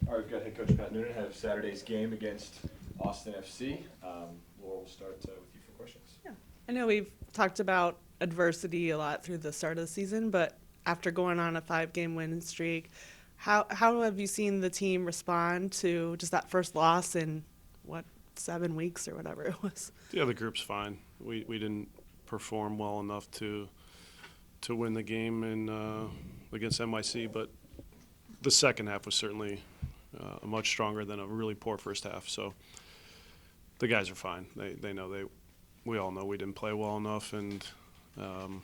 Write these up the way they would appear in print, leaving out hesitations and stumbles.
All right, we've got head coach Pat Noonan ahead of Saturday's game against Austin FC. We'll start with you for questions. Yeah, I know we've talked about adversity a lot through the start of the season, but after going on a 5-game winning streak, how have you seen the team respond to just that first loss in, 7 weeks or whatever it was? Yeah, the group's fine. We didn't perform well enough to win the game against NYC, but the second half was certainly much stronger than a really poor first half. So the guys are fine. They know we all know we didn't play well enough and aren't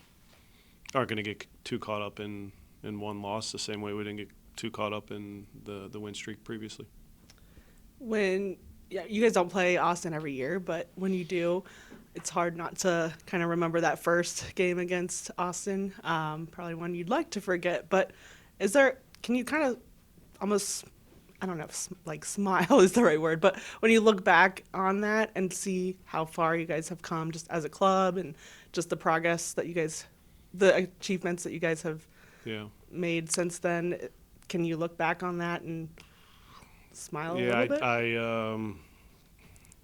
going to get too caught up in one loss the same way we didn't get too caught up in the win streak previously. You guys don't play Austin every year, but when you do, it's hard not to kind of remember that first game against Austin. Probably one you'd like to forget, but can you kind of almost, I don't know if smile is the right word, but when you look back on that and see how far you guys have come just as a club and just the progress that the achievements that you guys have made since then, can you look back on that and smile a little bit? I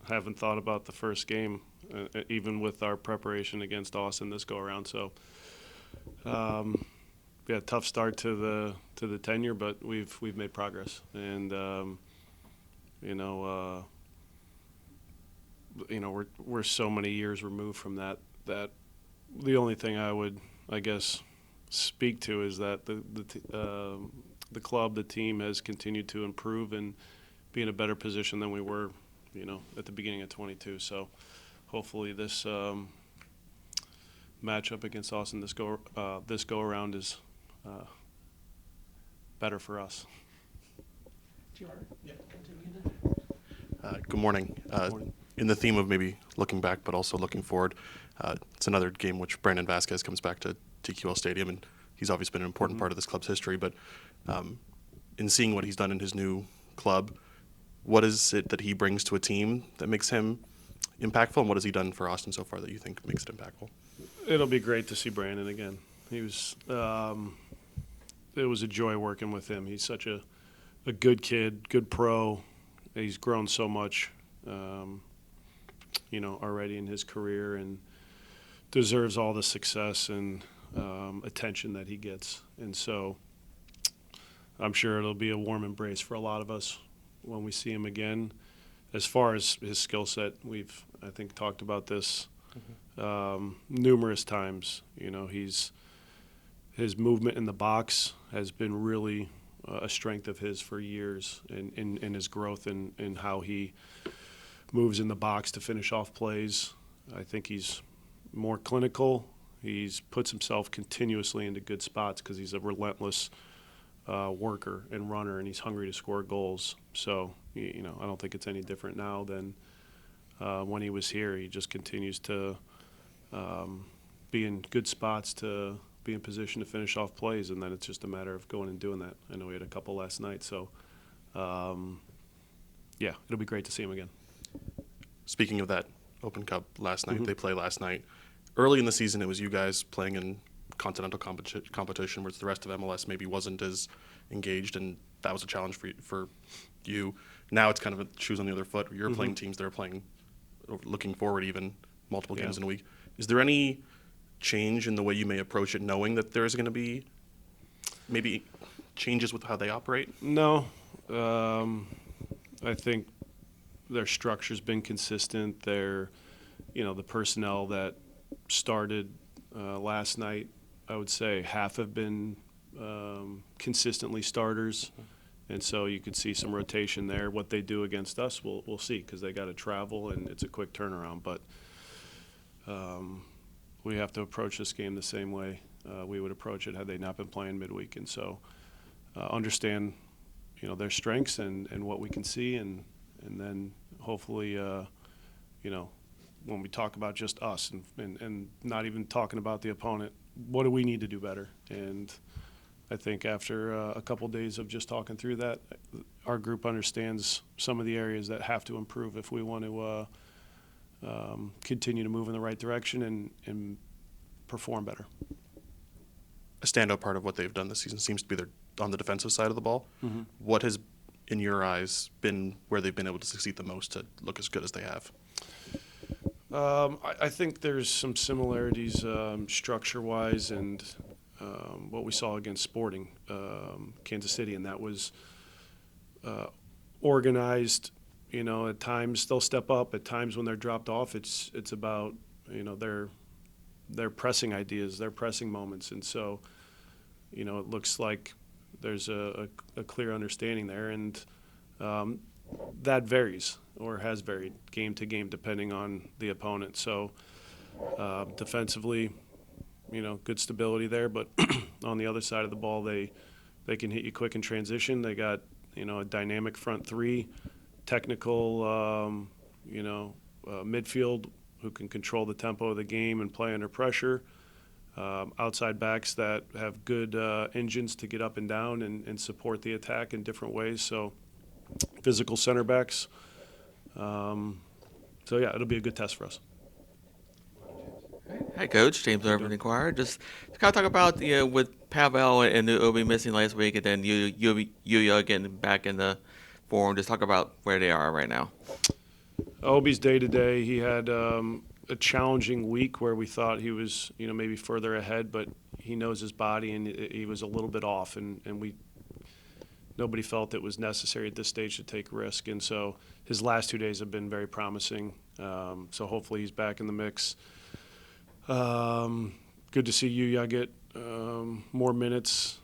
haven't thought about the first game, even with our preparation against Austin this go around. So, tough start to the tenure, but we've made progress, and we're so many years removed from that. That the only thing I would, I guess, speak to is that the club, the team has continued to improve and be in a better position than we were, at the beginning of 22. So hopefully this matchup against Austin this go around is better for us. Good morning. In the theme of maybe looking back but also looking forward, it's another game which Brandon Vazquez comes back to TQL Stadium, and he's obviously been an important part of this club's history, but in seeing what he's done in his new club, what is it that he brings to a team that makes him impactful, and what has he done for Austin so far that you think makes it impactful? It'll be great to see Brandon again. It was a joy working with him. He's such a good kid, good pro. He's grown so much, already in his career, and deserves all the success and attention that he gets. And so I'm sure it'll be a warm embrace for a lot of us when we see him again. As far as his skill set, we've, I think, talked about this numerous times. His movement in the box has been really a strength of his for years, in his growth and how he moves in the box to finish off plays. I think he's more clinical. He's puts himself continuously into good spots because he's a relentless worker and runner, and he's hungry to score goals. So, I don't think it's any different now than when he was here. He just continues to be in good spots to be in position to finish off plays, and then it's just a matter of going and doing that. I know we had a couple last night, so it'll be great to see him again. Speaking of that Open Cup last night, they played last night. Early in the season, it was you guys playing in continental competition, whereas the rest of MLS maybe wasn't as engaged, and that was a challenge for you. Now it's kind of shoes on the other foot. You're playing teams that are playing, looking forward even, multiple games in a week. Is there any change in the way you may approach it, knowing that there's going to be maybe changes with how they operate? No. I think their structure's been consistent. The personnel that started last night, I would say half have been consistently starters, and so you could see some rotation there. What they do against us, we'll see, because they got to travel and it's a quick turnaround. But we have to approach this game the same way we would approach it had they not been playing midweek, and so understand their strengths and what we can see, and then hopefully when we talk about just us and not even talking about the opponent, what do we need to do better? And I think after a couple days of just talking through that, our group understands some of the areas that have to improve if we want to continue to move in the right direction and perform better. A standout part of what they've done this season seems to be on the defensive side of the ball. What has in your eyes, been where they've been able to succeed the most to look as good as they have? I think there's some similarities structure-wise and what we saw against Sporting, Kansas City, and that was organized. You know, at times they'll step up. At times when they're dropped off, it's about, you know, their pressing ideas, their pressing moments, and so, you know, it looks like there's a clear understanding there, and that varies or has varied game to game depending on the opponent. So defensively, you know, good stability there, but on the other side of the ball, they can hit you quick in transition. They got, you know, a dynamic front three, technical, midfield who can control the tempo of the game and play under pressure. Outside backs that have good engines to get up and down and support the attack in different ways. So physical center backs. So yeah, it'll be a good test for us. Hi, Coach. James Irvin Inquirer. Just to kind of talk about with Pavel and Obi missing last week, and then you getting back in the form. Just talk about where they are right now. Obi's day to day. He had a challenging week where we thought he was, you know, maybe further ahead, but he knows his body and he was a little bit off, and nobody felt it was necessary at this stage to take risk, and so his last 2 days have been very promising. So hopefully he's back in the mix. Good to see Yuya get more minutes.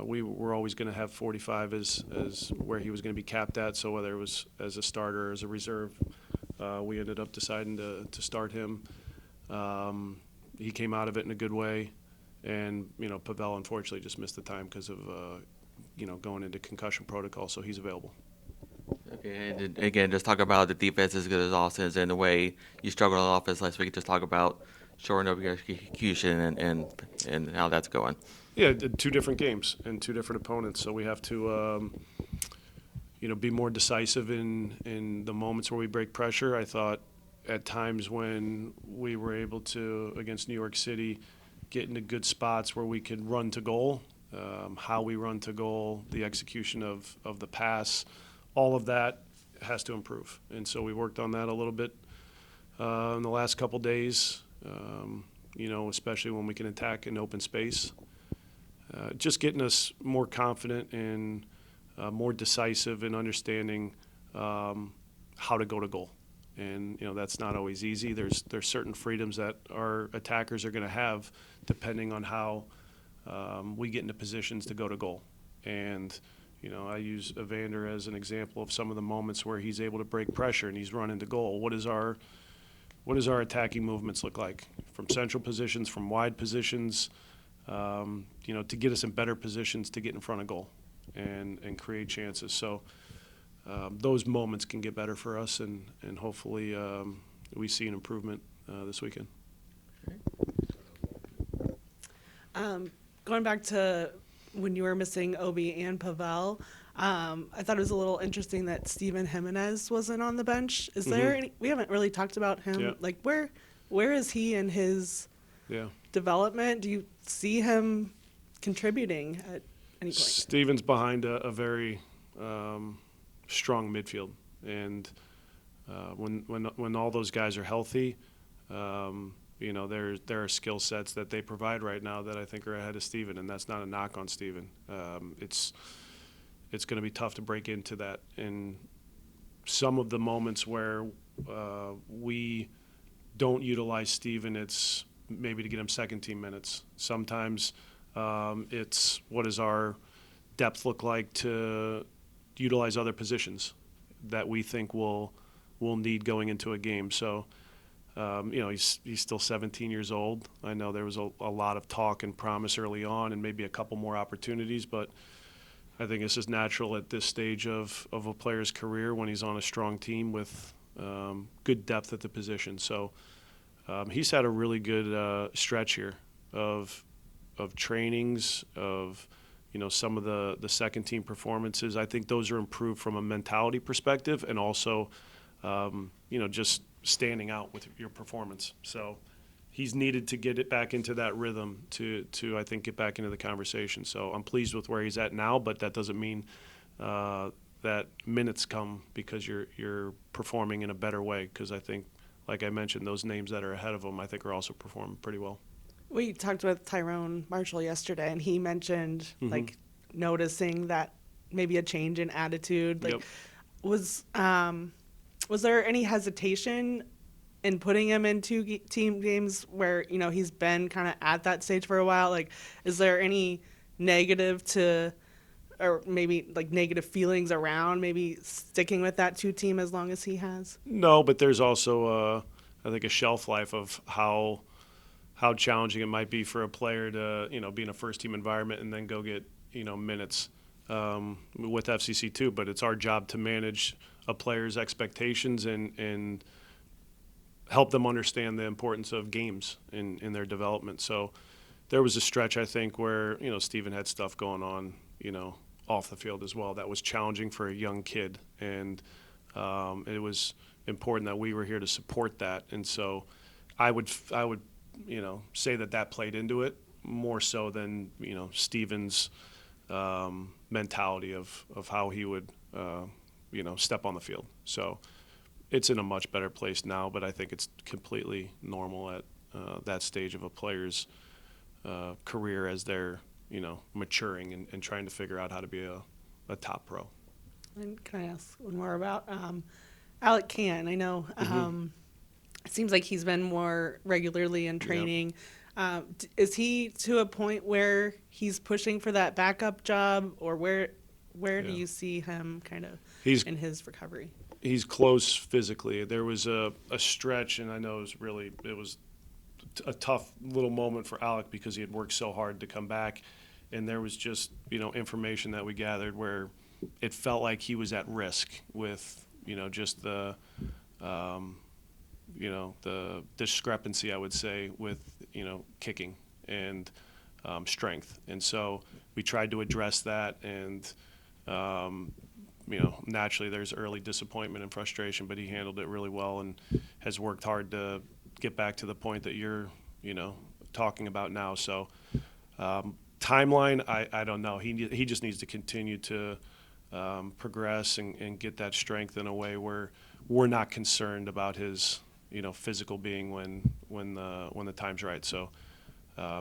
We were always going to have 45 as where he was going to be capped at, so whether it was as a starter or as a reserve, we ended up deciding to start him. He came out of it in a good way, and, you know, Pavel unfortunately just missed the time because of, going into concussion protocol, so he's available. Okay, and then, again, just talk about the defense as good as Austin's and the way you struggled on offense last week. Just talk about shoring up your execution and how that's going. Yeah, 2 different games and 2 different opponents, so we have to, be more decisive in the moments where we break pressure. I thought at times when we were able to, against New York City, get into good spots where we could run to goal, how we run to goal, the execution of the pass, all of that has to improve. And so we worked on that a little bit in the last couple days, especially when we can attack in open space. Just getting us more confident and more decisive in understanding how to go to goal. And, that's not always easy. There's certain freedoms that our attackers are going to have depending on how we get into positions to go to goal. And, I use Evander as an example of some of the moments where he's able to break pressure and he's running to goal. What does our attacking movements look like? From central positions, from wide positions, to get us in better positions to get in front of goal and create chances. So those moments can get better for us, and hopefully we see an improvement this weekend. Going back to when you were missing Obi and Pavel, I thought it was a little interesting that Steven Jimenez wasn't on the bench. Is there any? We haven't really talked about him. Yeah. Like where is he in his development? Do you see him contributing at any point? Steven's behind a very strong midfield, and when all those guys are healthy, there are skill sets that they provide right now that I think are ahead of Steven, and that's not a knock on Steven. It's going to be tough to break into that. In some of the moments where we don't utilize Steven, it's maybe to get him second team minutes. Sometimes it's what does our depth look like to utilize other positions that we think we'll need going into a game. So, he's still 17 years old. I know there was a lot of talk and promise early on and maybe a couple more opportunities, but I think it's just natural at this stage of a player's career when he's on a strong team with good depth at the position. So he's had a really good stretch here of trainings, of some of the second team performances. I think those are improved from a mentality perspective and also just standing out with your performance. So he's needed to get it back into that rhythm to I think get back into the conversation. So I'm pleased with where he's at now, but that doesn't mean that minutes come because you're performing in a better way. Because I think, like I mentioned, those names that are ahead of him, I think, are also performing pretty well. We talked with Tyrone Marshall yesterday, and he mentioned Mhm. like noticing that maybe a change in attitude. Like, Yep. was there any hesitation in putting him into team games where he's been kind of at that stage for a while? Like, is there any negative to, or maybe like negative feelings around maybe sticking with that team as long as he has? No, but there's also, I think, a shelf life of how challenging it might be for a player to, be in a first-team environment and then go get, minutes with FCC too. But it's our job to manage a player's expectations and help them understand the importance of games in their development. So there was a stretch, I think, where, Steven had stuff going on, off the field as well that was challenging for a young kid. And it was important that we were here to support that. And so I would say that played into it more so than, Steven's mentality of how he would, step on the field. So it's in a much better place now, but I think it's completely normal at that stage of a player's career as they're, maturing and trying to figure out how to be a top pro. And can I ask one more about Alec Kann? I know it seems like he's been more regularly in training. Is he to a point where he's pushing for that backup job, or where do you see him kind of in his recovery? He's close physically. There was a stretch, and I know it was a tough little moment for Alec because he had worked so hard to come back, and there was just information that we gathered where it felt like he was at risk with just the the discrepancy, I would say, with kicking and strength. And so we tried to address that, and naturally there's early disappointment and frustration, but he handled it really well and has worked hard to get back to the point that you're talking about now. So timeline, I don't know. He just needs to continue to progress and get that strength in a way where we're not concerned about his physical being when the time's right. So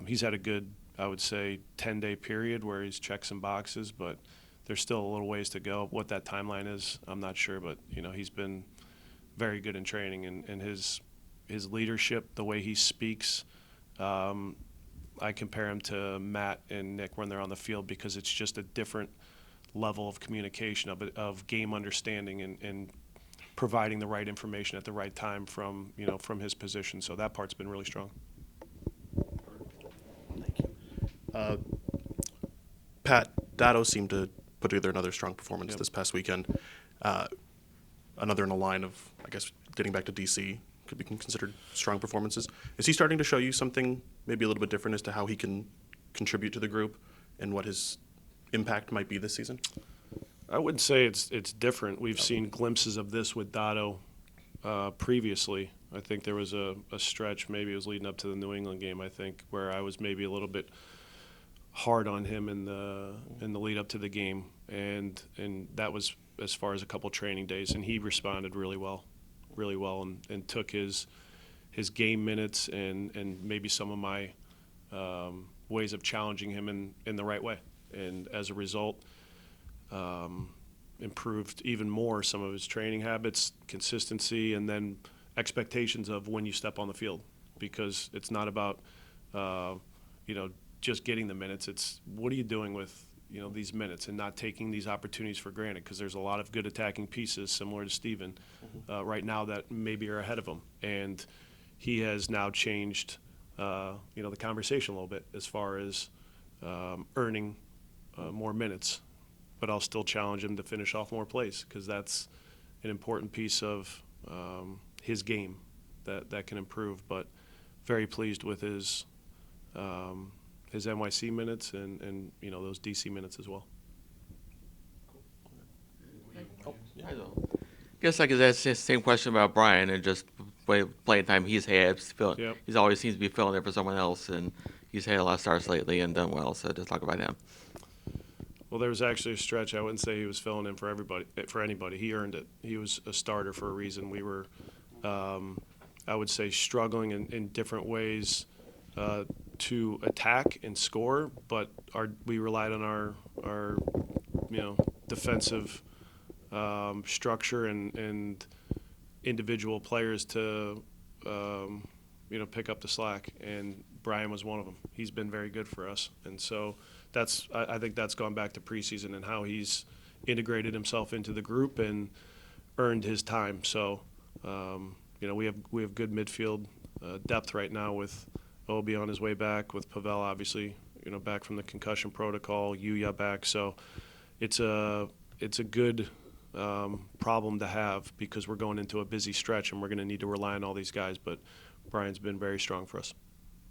he's had a good, I would say, 10-day period where he's checked some boxes, but there's still a little ways to go. What that timeline is, I'm not sure, but he's been very good in training, and his leadership, the way he speaks, I compare him to Matt and Nick when they're on the field, because it's just a different level of communication, of game understanding and providing the right information at the right time from his position. So that part's been really strong. Thank you. Pat, Datto seemed to put together another strong performance this past weekend. Another in a line of, I guess, getting back to DC could be considered strong performances. Is he starting to show you something maybe a little bit different as to how he can contribute to the group and what his impact might be this season? I wouldn't say it's different. We've seen glimpses of this with Datto previously. I think there was a stretch, maybe it was leading up to the New England game, I think, where I was maybe a little bit hard on him in the lead up to the game, and that was as far as a couple training days, and he responded really well, and took his game minutes and maybe some of my ways of challenging him in the right way, and as a result, improved even more some of his training habits, consistency, and then expectations of when you step on the field, because it's not about just getting the minutes. It's what are you doing with these minutes and not taking these opportunities for granted, because there's a lot of good attacking pieces similar to Steven right now that maybe are ahead of him, and he has now changed the conversation a little bit as far as earning more minutes, but I'll still challenge him to finish off more plays, because that's an important piece of his game that can improve. But very pleased with his NYC minutes and those DC minutes as well. I guess I could ask the same question about Brian and just playing time he's had. He's always seems to be filling in for someone else, and he's had a lot of starts lately and done well. So just talk about him. Well, Well, there was actually a stretch. I wouldn't say he was filling in for anybody. He earned it. He was a starter for a reason. We were, I would say, struggling in different ways to attack and score, but we relied on our defensive structure and individual players to pick up the slack, and Brian was one of them. He's been very good for us, and so I think that's gone back to preseason and how he's integrated himself into the group and earned his time. So we have good midfield depth right now with Obi on his way back, with Pavel obviously back from the concussion protocol, Yuya back. So it's a good problem to have because we're going into a busy stretch and we're going to need to rely on all these guys. But Brian's been very strong for us.